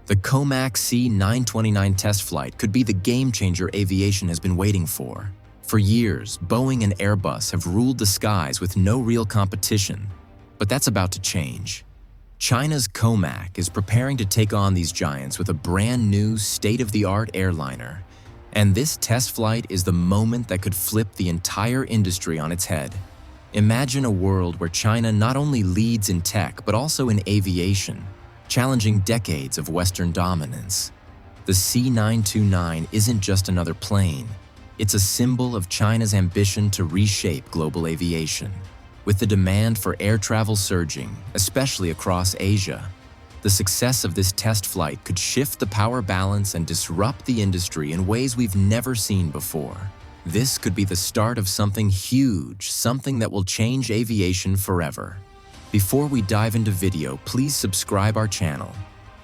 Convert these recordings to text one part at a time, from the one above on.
The COMAC C929 test flight could be the game-changer aviation has been waiting for. For years, Boeing and Airbus have ruled the skies with no real competition, but that's about to change. China's COMAC is preparing to take on these giants with a brand new, state-of-the-art airliner. And this test flight is the moment that could flip the entire industry on its head. Imagine a world where China not only leads in tech, but also in aviation, challenging decades of Western dominance. The C929 isn't just another plane. It's a symbol of China's ambition to reshape global aviation. With the demand for air travel surging, especially across Asia, the success of this test flight could shift the power balance and disrupt the industry in ways we've never seen before. This could be the start of something huge, something that will change aviation forever. Before we dive into video, please subscribe our channel.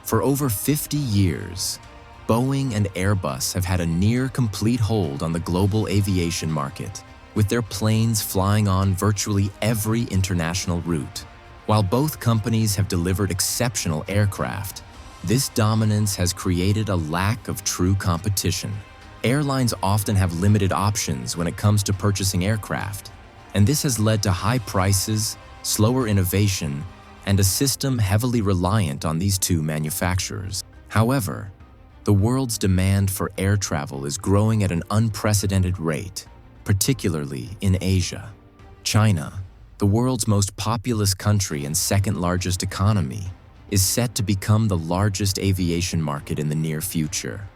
For over 50 years, Boeing and Airbus have had a near-complete hold on the global aviation market, with their planes flying on virtually every international route. While both companies have delivered exceptional aircraft, this dominance has created a lack of true competition. Airlines often have limited options when it comes to purchasing aircraft, and this has led to high prices, slower innovation, and a system heavily reliant on these two manufacturers. However, the world's demand for air travel is growing at an unprecedented rate, particularly in Asia. China, the world's most populous country and second-largest economy, is set to become the largest aviation market in the near future.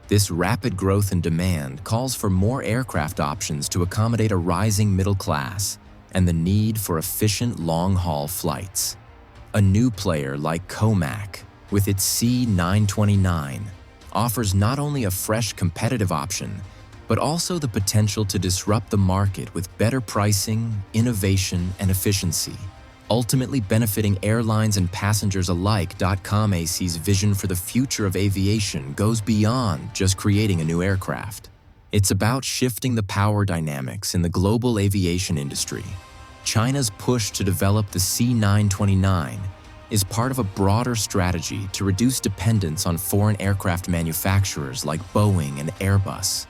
This rapid growth in demand calls for more aircraft options to accommodate a rising middle class and the need for efficient long-haul flights. A new player like COMAC, with its C929, offers not only a fresh competitive option, but also the potential to disrupt the market with better pricing, innovation, and efficiency, ultimately benefiting airlines and passengers alike. COMAC's vision for the future of aviation goes beyond just creating a new aircraft. It's about shifting the power dynamics in the global aviation industry. China's push to develop the C929 is part of a broader strategy to reduce dependence on foreign aircraft manufacturers like Boeing and Airbus.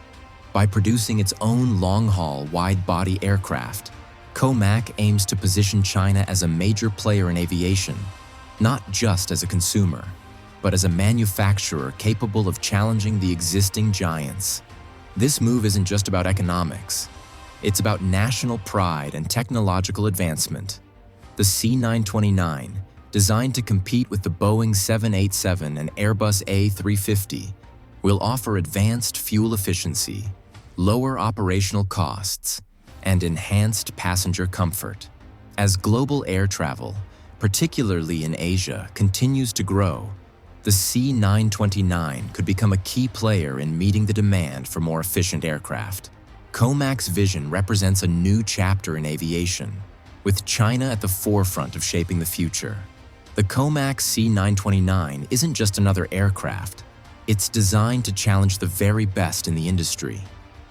By producing its own long-haul, wide-body aircraft, COMAC aims to position China as a major player in aviation, not just as a consumer, but as a manufacturer capable of challenging the existing giants. This move isn't just about economics. It's about national pride and technological advancement. The C929, designed to compete with the Boeing 787 and Airbus A350, will offer advanced fuel efficiency, lower operational costs, and enhanced passenger comfort. As global air travel, particularly in Asia, continues to grow, the C929 could become a key player in meeting the demand for more efficient aircraft. COMAC's vision represents a new chapter in aviation, with China at the forefront of shaping the future. The COMAC C929 isn't just another aircraft. It's designed to challenge the very best in the industry.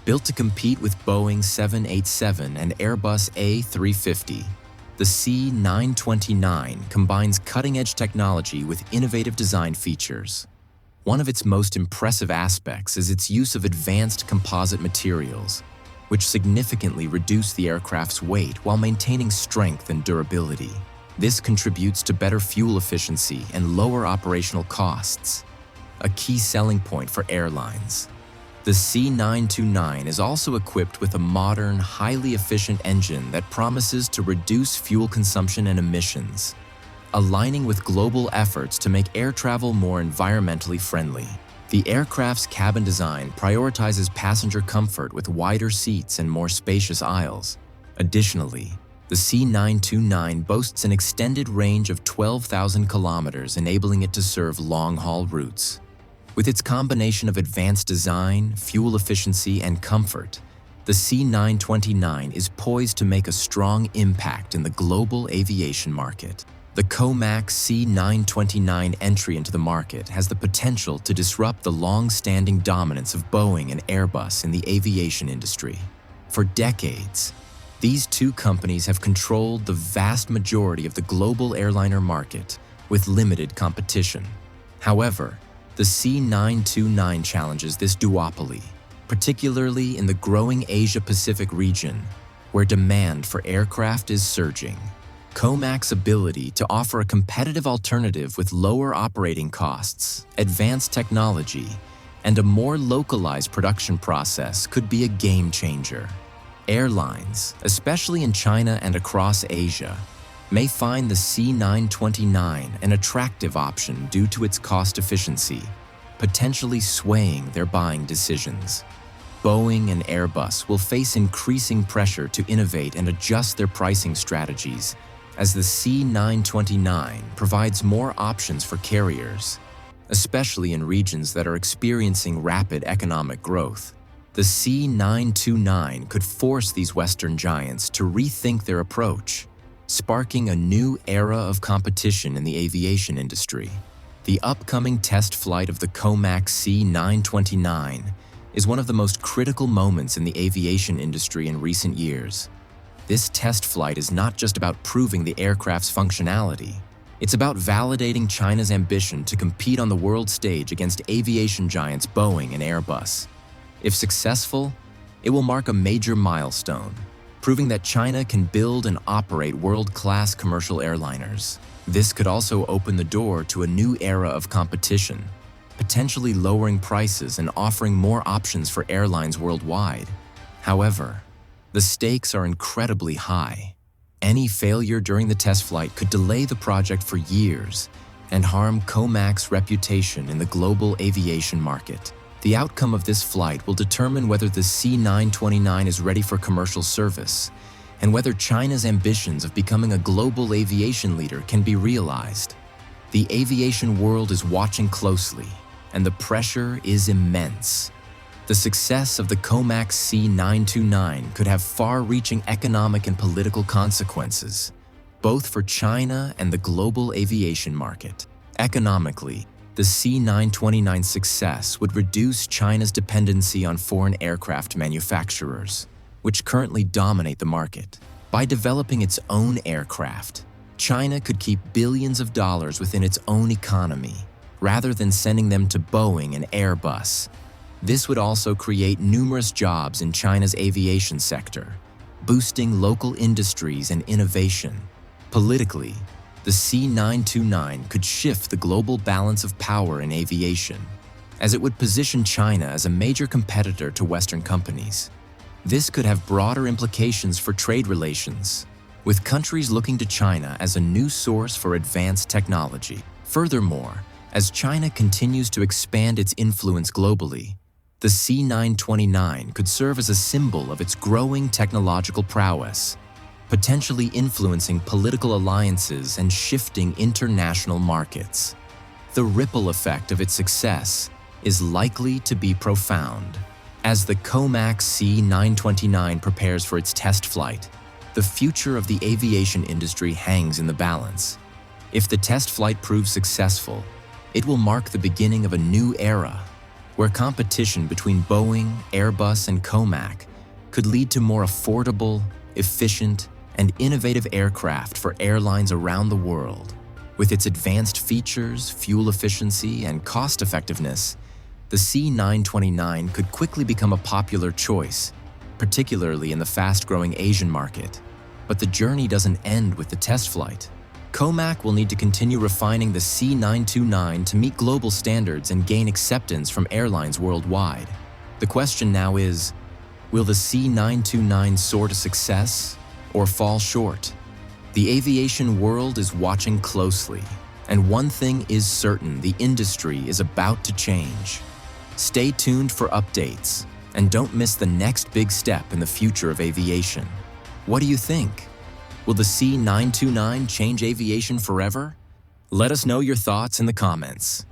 Built to compete with Boeing 787 and Airbus A350, the C929 combines cutting-edge technology with innovative design features. One of its most impressive aspects is its use of advanced composite materials, which significantly reduce the aircraft's weight while maintaining strength and durability. This contributes to better fuel efficiency and lower operational costs, a key selling point for airlines. The C929 is also equipped with a modern, highly efficient engine that promises to reduce fuel consumption and emissions, aligning with global efforts to make air travel more environmentally friendly. The aircraft's cabin design prioritizes passenger comfort with wider seats and more spacious aisles. Additionally, the C929 boasts an extended range of 12,000 kilometers, enabling it to serve long-haul routes. With its combination of advanced design, fuel efficiency, and comfort, the C929 is poised to make a strong impact in the global aviation market. The COMAC C929 entry into the market has the potential to disrupt the long-standing dominance of Boeing and Airbus in the aviation industry. For decades, these two companies have controlled the vast majority of the global airliner market with limited competition. However, The C929 challenges this duopoly, particularly in the growing Asia-Pacific region, where demand for aircraft is surging. COMAC's ability to offer a competitive alternative with lower operating costs, advanced technology, and a more localized production process could be a game changer. Airlines, especially in China and across Asia, may find the C929 an attractive option due to its cost efficiency, potentially swaying their buying decisions. Boeing and Airbus will face increasing pressure to innovate and adjust their pricing strategies as the C929 provides more options for carriers, especially in regions that are experiencing rapid economic growth. The C929 could force these Western giants to rethink their approach, sparking a new era of competition in the aviation industry. The upcoming test flight of the COMAC C929 is one of the most critical moments in the aviation industry in recent years. This test flight is not just about proving the aircraft's functionality. It's about validating China's ambition to compete on the world stage against aviation giants Boeing and Airbus. If successful, it will mark a major milestone, proving that China can build and operate world-class commercial airliners. This could also open the door to a new era of competition, potentially lowering prices and offering more options for airlines worldwide. However, the stakes are incredibly high. Any failure during the test flight could delay the project for years and harm COMAC's reputation in the global aviation market. The outcome of this flight will determine whether the C929 is ready for commercial service and whether China's ambitions of becoming a global aviation leader can be realized. The aviation world is watching closely, and the pressure is immense. The success of the COMAC C929 could have far-reaching economic and political consequences, both for China and the global aviation market. Economically, the C929's success would reduce China's dependency on foreign aircraft manufacturers, which currently dominate the market. By developing its own aircraft, China could keep billions of dollars within its own economy, rather than sending them to Boeing and Airbus. This would also create numerous jobs in China's aviation sector, boosting local industries and innovation. Politically, the C929 could shift the global balance of power in aviation, as it would position China as a major competitor to Western companies. This could have broader implications for trade relations, with countries looking to China as a new source for advanced technology. Furthermore, as China continues to expand its influence globally, the C929 could serve as a symbol of its growing technological prowess, potentially influencing political alliances and shifting international markets. The ripple effect of its success is likely to be profound. As the COMAC C929 prepares for its test flight, the future of the aviation industry hangs in the balance. If the test flight proves successful, it will mark the beginning of a new era, where competition between Boeing, Airbus, and COMAC could lead to more affordable, efficient, and innovative aircraft for airlines around the world. With its advanced features, fuel efficiency, and cost-effectiveness, the C929 could quickly become a popular choice, particularly in the fast-growing Asian market. But the journey doesn't end with the test flight. COMAC will need to continue refining the C929 to meet global standards and gain acceptance from airlines worldwide. The question now is, will the C929 soar to success or fall short? The aviation world is watching closely, and one thing is certain: the industry is about to change. Stay tuned for updates, and don't miss the next big step in the future of aviation. What do you think? Will the C929 change aviation forever? Let us know your thoughts in the comments.